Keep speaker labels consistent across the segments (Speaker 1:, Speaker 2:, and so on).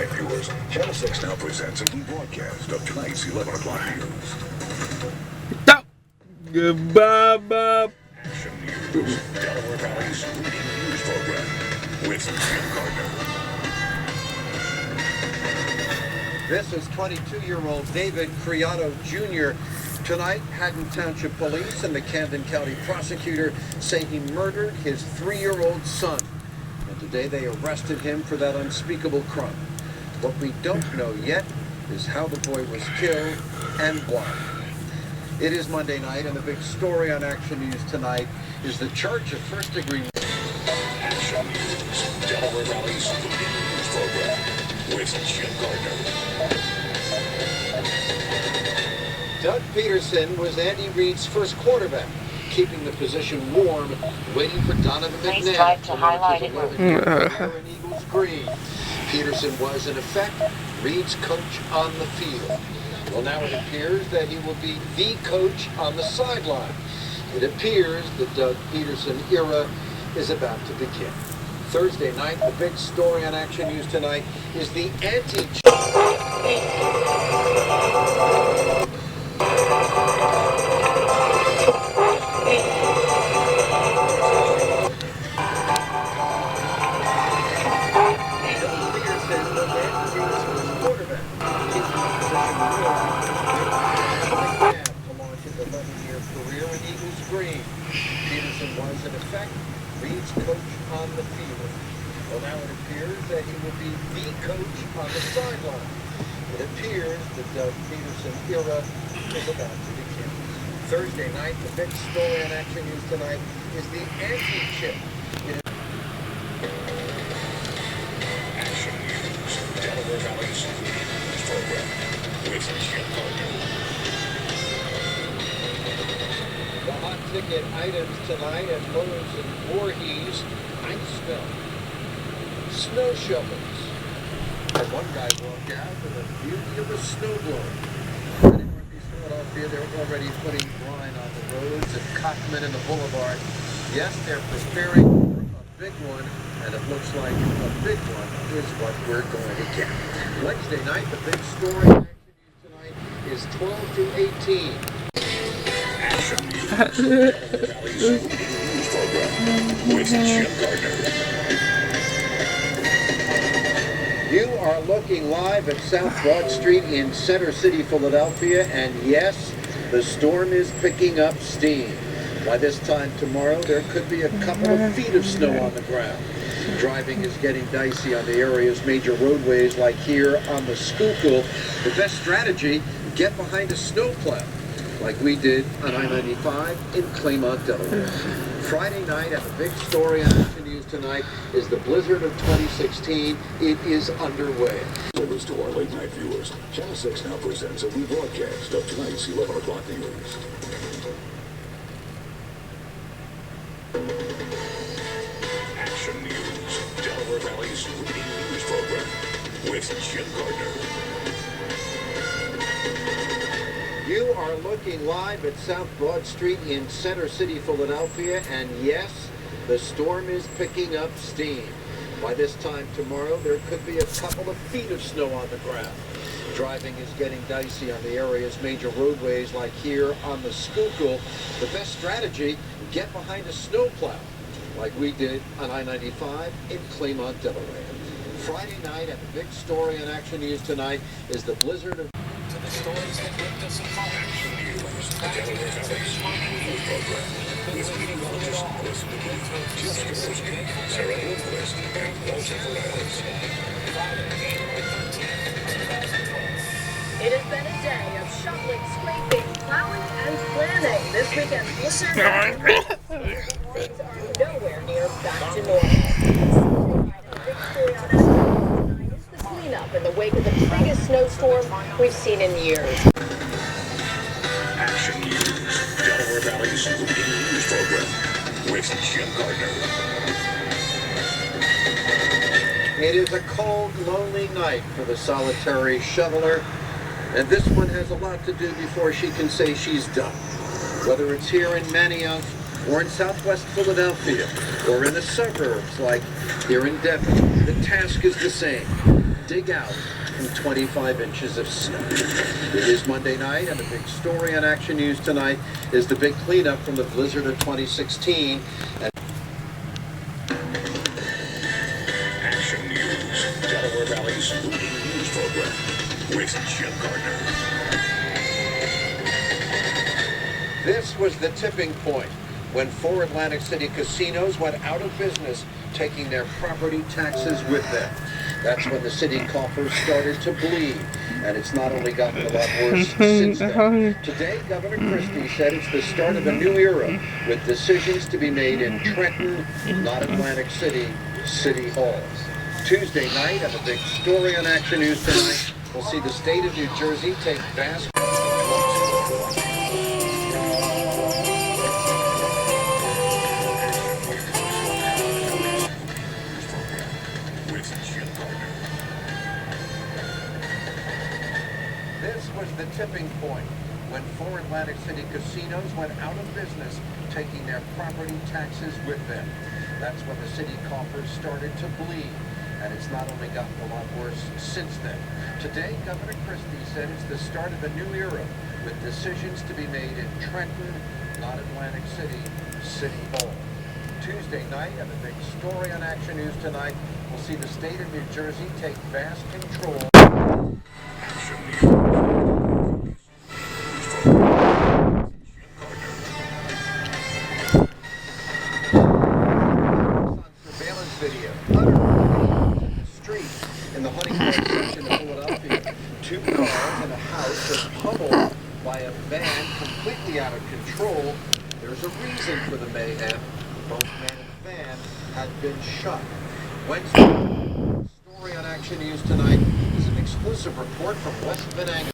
Speaker 1: night viewers, Channel 6 now presents a rebroadcast of tonight's 11 o'clock news.
Speaker 2: Goodbye.
Speaker 1: Action News, Delaware Valley's leading news program with Jim Gardner.
Speaker 3: This is 22-year-old David Criado Jr. Tonight, Haddon Township Police and the Camden County prosecutor say he murdered his 3-year-old son. And today they arrested him for that unspeakable crime. What we don't know yet is how the boy was killed and why. It is Monday night, and the big story on Action News tonight is the charge of first-degree murder.
Speaker 1: Action News, Delaware Valley's leading news program with Jim Gardner.
Speaker 3: Doug Peterson was Andy Reid's first quarterback, keeping the position warm, waiting for Donovan McNabb to launch his 11-year career in Eagles green. Peterson was, in effect, Reid's coach on the field. Well, now it appears that he will be the coach on the sideline. It appears the Doug Peterson era is about to begin. Thursday night, the big story on Action News tonight is the Peterson was, in effect, Reid's coach on the field. Well, now it appears that he will be the coach on the sideline. It appears the Doug Peterson era is about to begin. Thursday night, the big story on Action News tonight is the anti-chip.
Speaker 1: Action News, Delaware Valley's leading news program with Jim Gardner.
Speaker 3: The hot ticket items tonight at Lowe's and Voorhees: ice snow, snow shovels, and one guy walked out with the beauty of a snowblower. In Northeast Philadelphia, they're already putting brine on the roads at Cockman and the Boulevard. Yes, they're preparing for a big one, and it looks like a big one is what we're going to get. Wednesday night, the big story in Action News tonight is 12 to 18.
Speaker 1: Action News, Delaware Valley's leading news program with Jim Gardner.
Speaker 3: You are looking live at South Broad Street in Center City, Philadelphia, and yes, the storm is picking up steam. By this time tomorrow, there could be a couple of feet of snow on the ground. Driving is getting dicey on the area's major roadways like here on the Schuylkill. The best strategy, get behind a snowplow, like we did on I-95 in Claymont, Delaware. Friday night, and the big story on Action News tonight is the blizzard of 2016. It is underway.
Speaker 1: Service to our late night viewers, Channel 6 now presents a rebroadcast of tonight's 11 o'clock news. Action News, Delaware Valley's leading news program with Jim Gardner.
Speaker 3: You are looking live at South Broad Street in Center City, Philadelphia, and yes, the storm is picking up steam. By this time tomorrow, there could be a couple of feet of snow on the ground. Driving is getting dicey on the area's major roadways like here on the Schuylkill. The best strategy, get behind a snowplow, like we did on I-95 in Claymont, Delaware. Friday night, and the big story on Action News tonight is the blizzard of...
Speaker 1: Action News, Delaware Valley's leading news program with meteorologist Chris McGee, Jim Skorowski, Sarah Lindquist, and Walter Perez.
Speaker 4: It has been a day of shoveling, scraping, plowing, and planning. This weekend's blizzard things are nowhere near back to normal. The big story on Action News is the cleanup in the wake of the biggest snowstorm we've seen in years.
Speaker 1: Action News, Delaware Valley's leading news program with Jim Gardner.
Speaker 3: It is a cold, lonely night for the solitary shoveler, and this one has a lot to do before she can say she's done. Whether it's here in Manayunk, or in Southwest Philadelphia, or in the suburbs like here in Devon, the task is the same. dig out from 25 inches of snow. It is Monday night, and the big story on Action News tonight is the big cleanup from the blizzard of 2016.
Speaker 1: Action News, Delaware Valley's leading news program with Jim Gardner.
Speaker 3: This was the tipping point when 4 Atlantic City casinos went out of business, taking their property taxes with them. That's when the city coffers started to bleed, and it's not only gotten a lot worse since then. Today, Governor Christie said it's the start of a new era, with decisions to be made in Trenton, not Atlantic City, City Halls. Tuesday night, and the big story on Action News tonight, we'll see the state of New Jersey take vast... This was the tipping point when 4 Atlantic City casinos went out of business, taking their property taxes with them. That's when the city coffers started to bleed, and it's not only gotten a lot worse since then. Today, Governor Christie said it's the start of a new era, with decisions to be made in Trenton, not Atlantic City, City Hall. Tuesday night, and the big story on Action News tonight, we'll see the state of New Jersey take vast control.
Speaker 1: Action News.
Speaker 3: Surveillance video. Utterly the street in the Huntington section of Philadelphia. 2 cars and a house are pummeled by a van completely out of control. There's a reason for the mayhem. Both man and van had been shot. Wednesday, story on Action News tonight is an exclusive report from West Venango.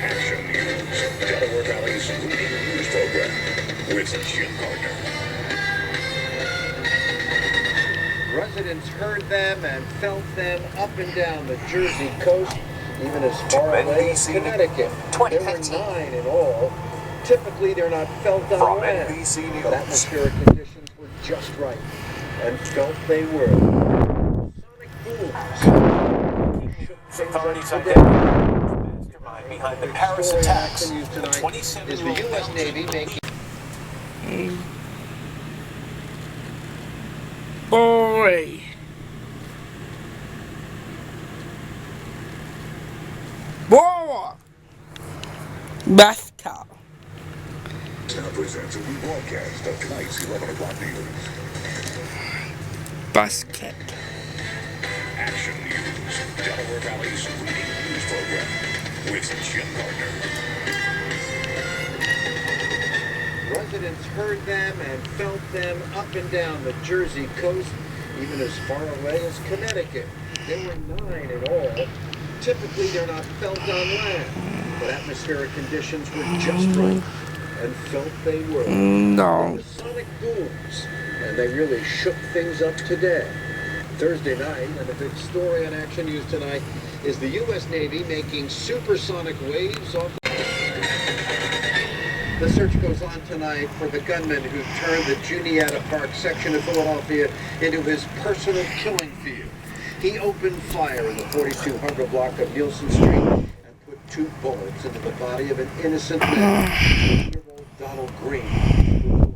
Speaker 1: Action News, Delaware Valley's leading news program with Jim Gardner.
Speaker 3: Residents heard them and felt them up and down the Jersey coast, even as far away as Connecticut. There were 9 in all. Typically, they're not felt on land, but atmospheric conditions were just right, and felt they were. Sonic booms.
Speaker 5: Authorities identified the mastermind behind the Paris attacks.
Speaker 3: The 27 is the U.S. Navy making...
Speaker 2: Boy. Boy. Basta.
Speaker 1: Now presents a rebroadcast of tonight's 11 o'clock news.
Speaker 2: Basket.
Speaker 1: Action News, Delaware Valley's leading news program with Jim Gardner.
Speaker 3: Residents heard them and felt them up and down the Jersey coast, even as far away as Connecticut. There were 9 in all. Typically, they're not felt on land, but atmospheric conditions were just right, and felt they were.
Speaker 2: No.
Speaker 3: The sonic booms, and they really shook things up today. Thursday night, and the big story on Action News tonight is the U.S. Navy making supersonic waves off. The search goes on tonight for the gunman who turned the Juniata Park section of Philadelphia into his personal killing field. He opened fire in the 4200 block of Nielsen Street and put 2 bullets into the body of an innocent man, 20-year-old Donald Green, who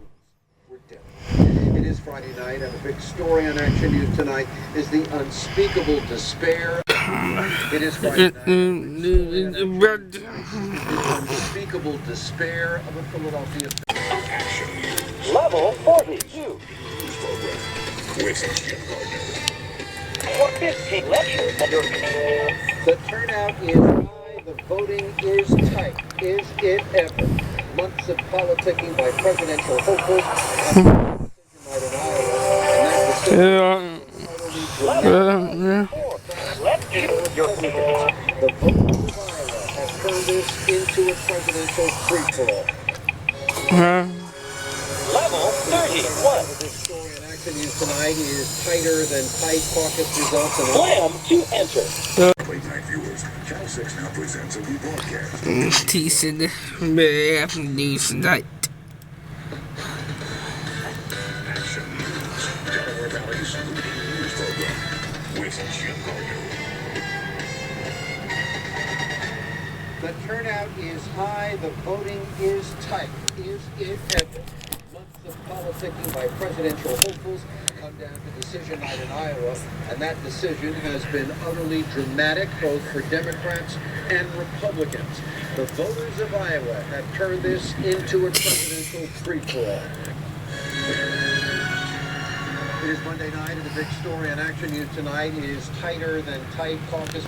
Speaker 3: were dead. It is Friday night, and the big story on Action News tonight is the unspeakable despair. It is Friday night. The unspeakable despair of a Philadelphia.
Speaker 1: Action News.
Speaker 5: Level 42.
Speaker 1: News program with Jim Gardner.
Speaker 5: For 15 lectures at your convenience.
Speaker 3: The turnout is high, the voting is tight. Is it ever? Months of politicking by presidential hopefuls and night in Iowa. And that
Speaker 5: Your convenience.
Speaker 3: the vote of Iowa has turned this into a presidential free-for-all.
Speaker 5: Level 31.
Speaker 3: This story in Action News tonight is tighter than tight caucus results and
Speaker 5: Slam to enter.
Speaker 1: Late night viewers, Channel 6 now presents a rebroadcast.
Speaker 2: Decent. News tonight.
Speaker 1: Action News, Delaware Valley's leading news program
Speaker 3: turnout is high, the voting is tight. Is it ever? Months of politicking by presidential hopefuls come down to decision night in Iowa, and that decision has been utterly dramatic both for Democrats and Republicans. The voters of Iowa have turned this into a presidential free-for-all. It is Monday night, and the big story on Action News tonight is tighter than tight caucus.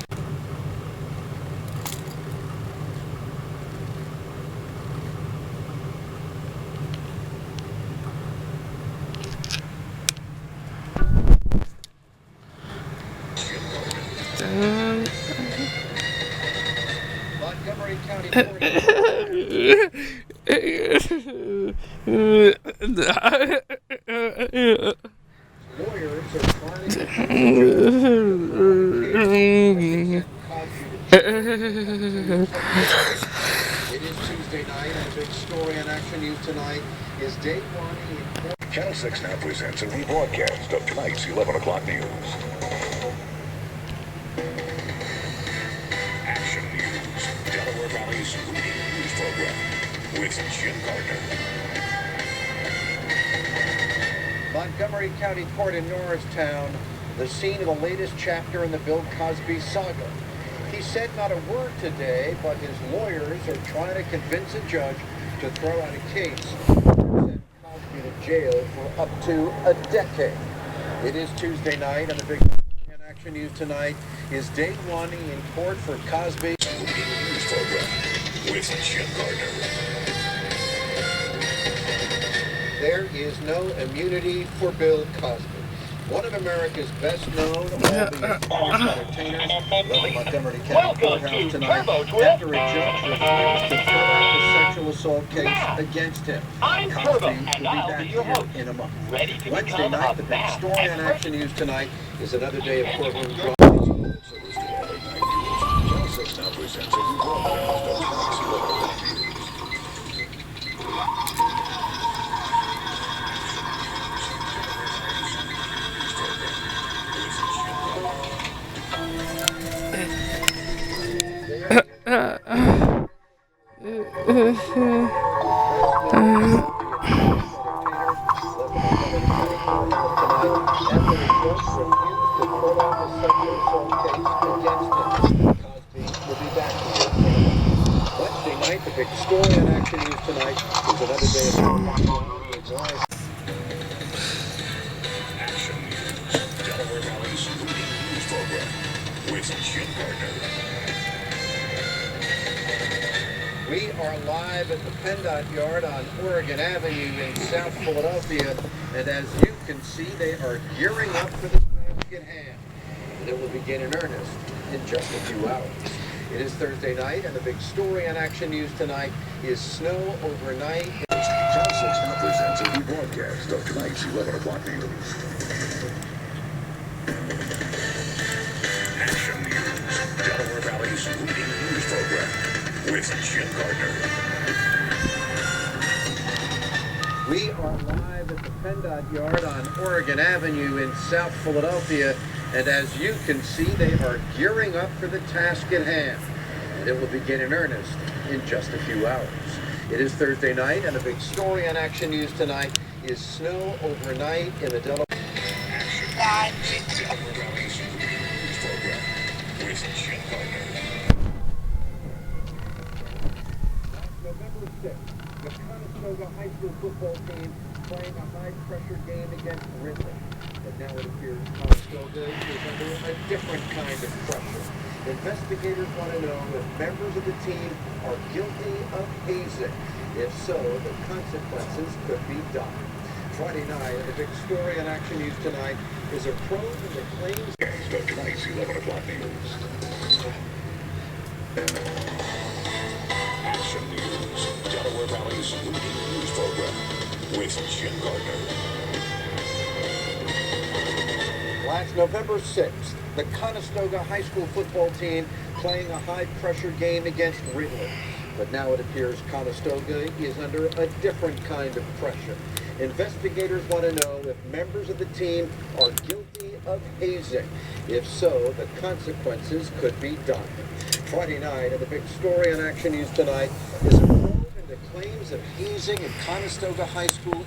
Speaker 3: Montgomery County Court. Lawyers are trying to It is Tuesday night, and the big story on Action News tonight is day one in court.
Speaker 1: Channel 6 now presents a rebroadcast of tonight's 11 o'clock news. Action News, Delaware Valley's leading news program, with Jim Gardner.
Speaker 3: Montgomery County Court in Norristown, the scene of the latest chapter in the Bill Cosby saga. He said not a word today, but his lawyers are trying to convince a judge to throw out a case and send Cosby to jail for up to a decade. It is Tuesday night, and the big in Action News tonight is day one in court for Cosby.
Speaker 1: Leading news program, with Jim Gardner.
Speaker 3: There is no immunity for Bill Cosby. One of America's best known, albeit famous entertainers, left the Montgomery County Courthouse tonight after a judge refused to throw out the sexual assault case against him. Cosby will be back here in a month. Wednesday night, the big story on Action News tonight is another day of courtroom drama.
Speaker 1: Channel 6 now presents a rebroadcast of tonight's 11 o'clock news.
Speaker 3: Wednesday night, the big story on Action News tonight is another day of
Speaker 1: Action News, Delaware Valley's leading news program, with Jim Gardner.
Speaker 3: We are live at the PennDOT yard on Oregon Avenue in South Philadelphia, and as you can see, they are gearing up for the task at hand. And it will begin in earnest in just a few hours. It is Thursday night, and the big story on Action News tonight is snow overnight.
Speaker 1: Channel 6 now presents a rebroadcast of tonight's 11 o'clock news. Action News, Delaware Valley's leading news program, with Jim Gardner.
Speaker 3: We are live at the PennDOT yard on Oregon Avenue in South Philadelphia, and as you can see, they are gearing up for the task at hand. And it will begin in earnest in just a few hours. It is Thursday night, and the big story on Action News tonight is snow overnight in the Delaware.
Speaker 1: Delaware Valley's leading news program, with Jim Gardner.
Speaker 3: November 6th, the Conestoga High School football team playing a high-pressure game against Ridley. But now it appears Conestoga is under a different kind of pressure. Investigators want to know if members of the team are guilty of hazing. If so, the consequences could be dire. Friday night, the big story on Action News tonight is a probe in the claims
Speaker 1: Of tonight's 11 o'clock news. Action News, Delaware Valley's leading news program, with Jim Gardner.
Speaker 3: Last November 6th, the Conestoga High School football team playing a high-pressure game against Ridley. But now it appears Conestoga is under a different kind of pressure. Investigators want to know if members of the team are guilty of hazing. If so, the consequences could be dire. Friday night, and the big story on Action News tonight is a probe into claims of hazing at Conestoga High School